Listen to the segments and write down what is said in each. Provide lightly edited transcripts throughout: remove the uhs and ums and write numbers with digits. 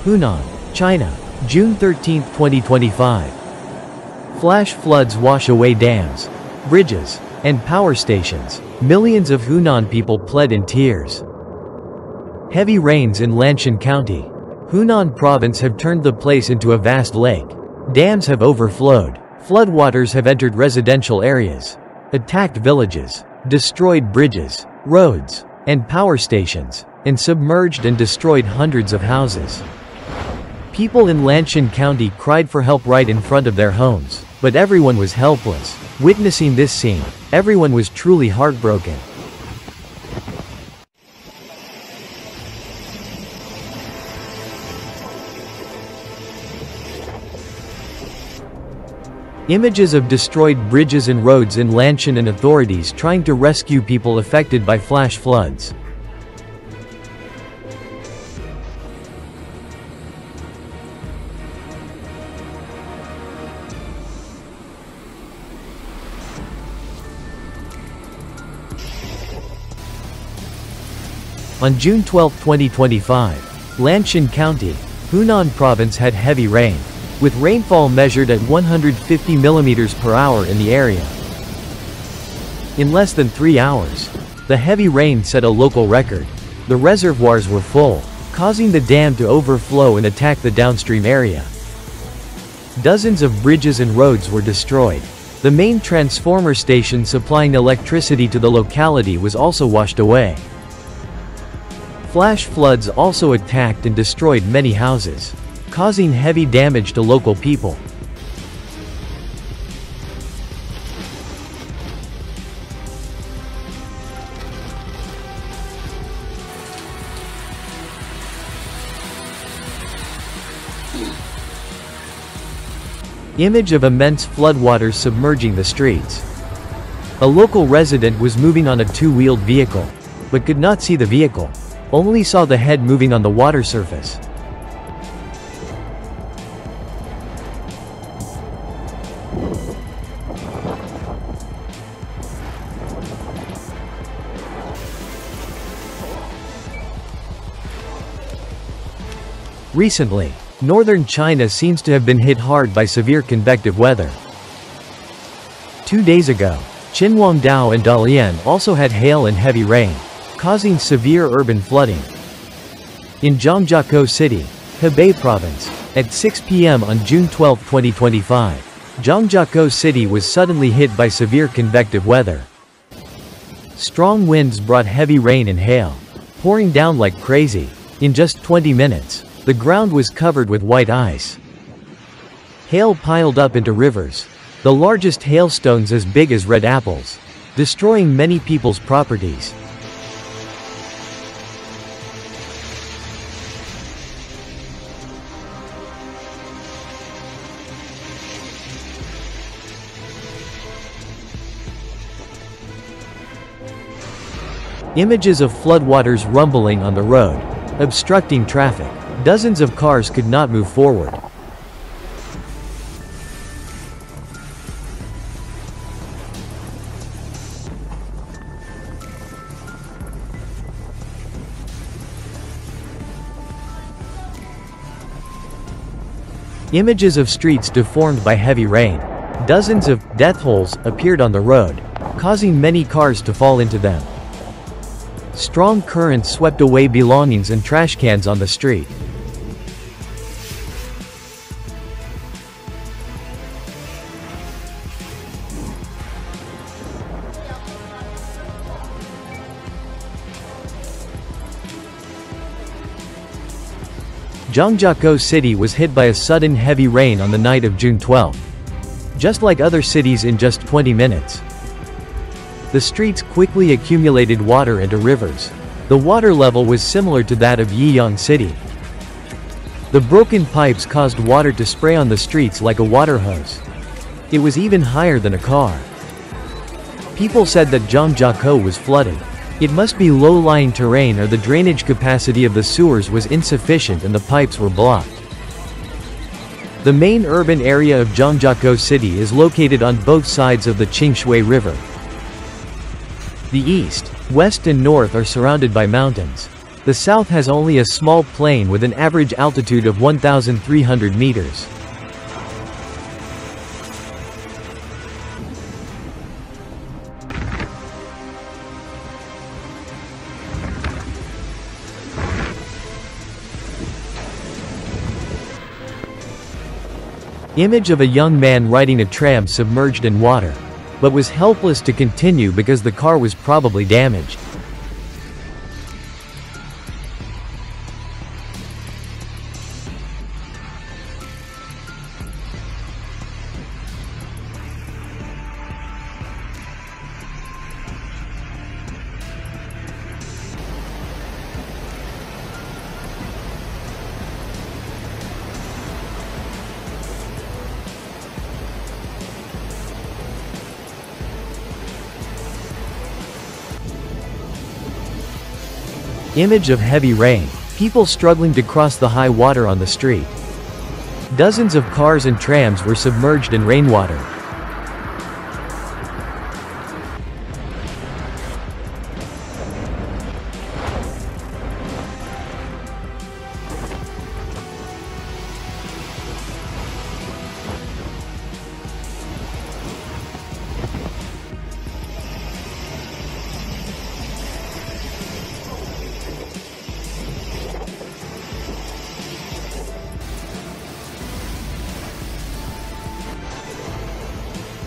Hunan, China, June 13, 2025. Flash floods wash away dams, bridges, and power stations. Millions of Hunan people fled in tears. Heavy rains in Lanshan County, Hunan Province have turned the place into a vast lake. Dams have overflowed. Floodwaters have entered residential areas, attacked villages, destroyed bridges, roads, and power stations, and submerged and destroyed hundreds of houses. People in Lanshan County cried for help right in front of their homes, but everyone was helpless. Witnessing this scene, everyone was truly heartbroken. Images of destroyed bridges and roads in Lanshan and authorities trying to rescue people affected by flash floods. On June 12, 2025, Lanshan County, Hunan Province had heavy rain, with rainfall measured at 150 mm per hour in the area. In less than 3 hours, the heavy rain set a local record. The reservoirs were full, causing the dam to overflow and attack the downstream area. Dozens of bridges and roads were destroyed. The main transformer station supplying electricity to the locality was also washed away. Flash floods also attacked and destroyed many houses, causing heavy damage to local people. Image of immense floodwaters submerging the streets. A local resident was moving on a two-wheeled vehicle, but could not see the vehicle, only saw the head moving on the water surface. Recently, northern China seems to have been hit hard by severe convective weather. 2 days ago, Qinhuangdao and Dalian also had hail and heavy rain, causing severe urban flooding. In Zhangjiakou City, Hebei Province, at 6 p.m. on June 12, 2025, Zhangjiakou City was suddenly hit by severe convective weather. Strong winds brought heavy rain and hail, pouring down like crazy. In just 20 minutes, the ground was covered with white ice. Hail piled up into rivers, the largest hailstones as big as red apples, destroying many people's properties. Images of floodwaters rumbling on the road, obstructing traffic. Dozens of cars could not move forward. Images of streets deformed by heavy rain. Dozens of death holes appeared on the road, causing many cars to fall into them. Strong currents swept away belongings and trash cans on the street. Zhangjiakou City was hit by a sudden heavy rain on the night of June 12. Just like other cities in just 20 minutes. The streets quickly accumulated water into rivers. The water level was similar to that of Yiyang City. The broken pipes caused water to spray on the streets like a water hose. It was even higher than a car. People said that Zhangjiakou was flooded. It must be low-lying terrain or the drainage capacity of the sewers was insufficient and the pipes were blocked. The main urban area of Zhangjiakou City is located on both sides of the Qingshui River. The east, west and north are surrounded by mountains. The south has only a small plain with an average altitude of 1,300 meters. Image of a young man riding a tram submerged in water, but was helpless to continue because the car was probably damaged. Image of heavy rain. People struggling to cross the high water on the street. Dozens of cars and trams were submerged in rainwater.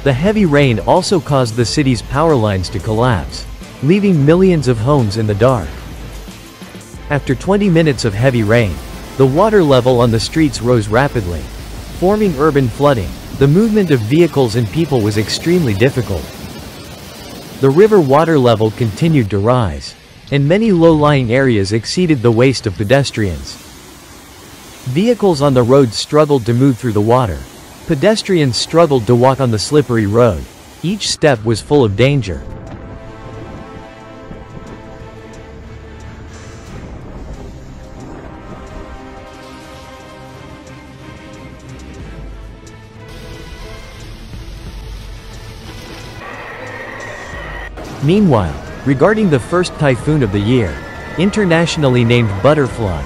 The heavy rain also caused the city's power lines to collapse, leaving millions of homes in the dark. After 20 minutes of heavy rain, the water level on the streets rose rapidly, forming urban flooding. The movement of vehicles and people was extremely difficult. The river water level continued to rise, and many low-lying areas exceeded the waist of pedestrians. Vehicles on the road struggled to move through the water. Pedestrians struggled to walk on the slippery road. Each step was full of danger. Meanwhile, regarding the first typhoon of the year, internationally named Butterfly,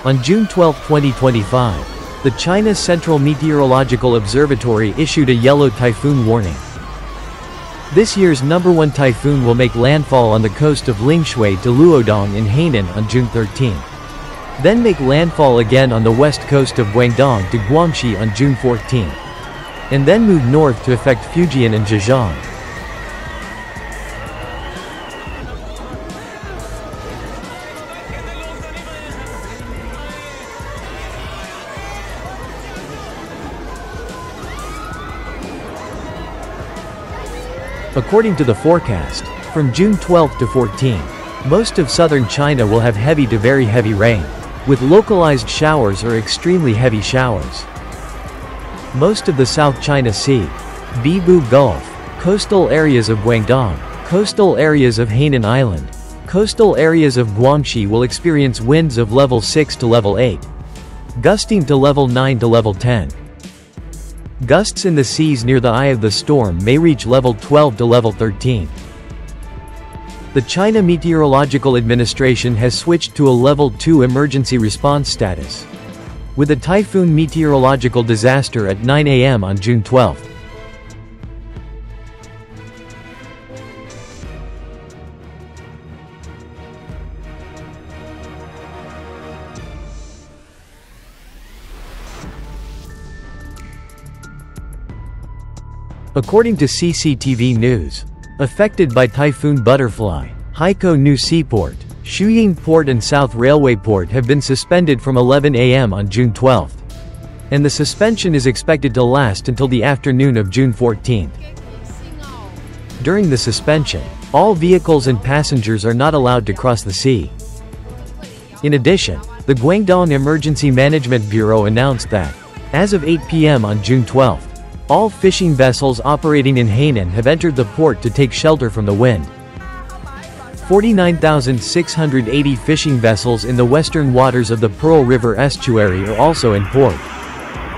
on June 12, 2025, the China Central Meteorological Observatory issued a yellow typhoon warning. This year's #1 typhoon will make landfall on the coast of Lingshui to Luodong in Hainan on June 13. Then make landfall again on the west coast of Guangdong to Guangxi on June 14. And then move north to affect Fujian and Zhejiang. According to the forecast, from June 12 to 14, most of southern China will have heavy to very heavy rain, with localized showers or extremely heavy showers. Most of the South China Sea, Bibu Gulf, coastal areas of Guangdong, coastal areas of Hainan Island, coastal areas of Guangxi will experience winds of level 6 to level 8, gusting to level 9 to level 10. Gusts in the seas near the eye of the storm may reach level 12 to level 13. The China Meteorological Administration has switched to a level 2 emergency response status, with a typhoon meteorological disaster at 9 a.m. on June 12. According to CCTV News, affected by Typhoon Butterfly, Haikou New Seaport, Shuying Port and South Railway Port have been suspended from 11 a.m. on June 12, and the suspension is expected to last until the afternoon of June 14. During the suspension, all vehicles and passengers are not allowed to cross the sea. In addition, the Guangdong Emergency Management Bureau announced that, as of 8 p.m. on June 12, all fishing vessels operating in Hainan have entered the port to take shelter from the wind. 49,680 fishing vessels in the western waters of the Pearl River estuary are also in port.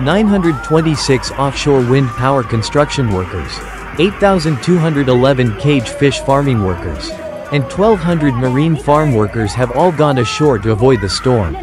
926 offshore wind power construction workers, 8,211 cage fish farming workers, and 1,200 marine farm workers have all gone ashore to avoid the storm.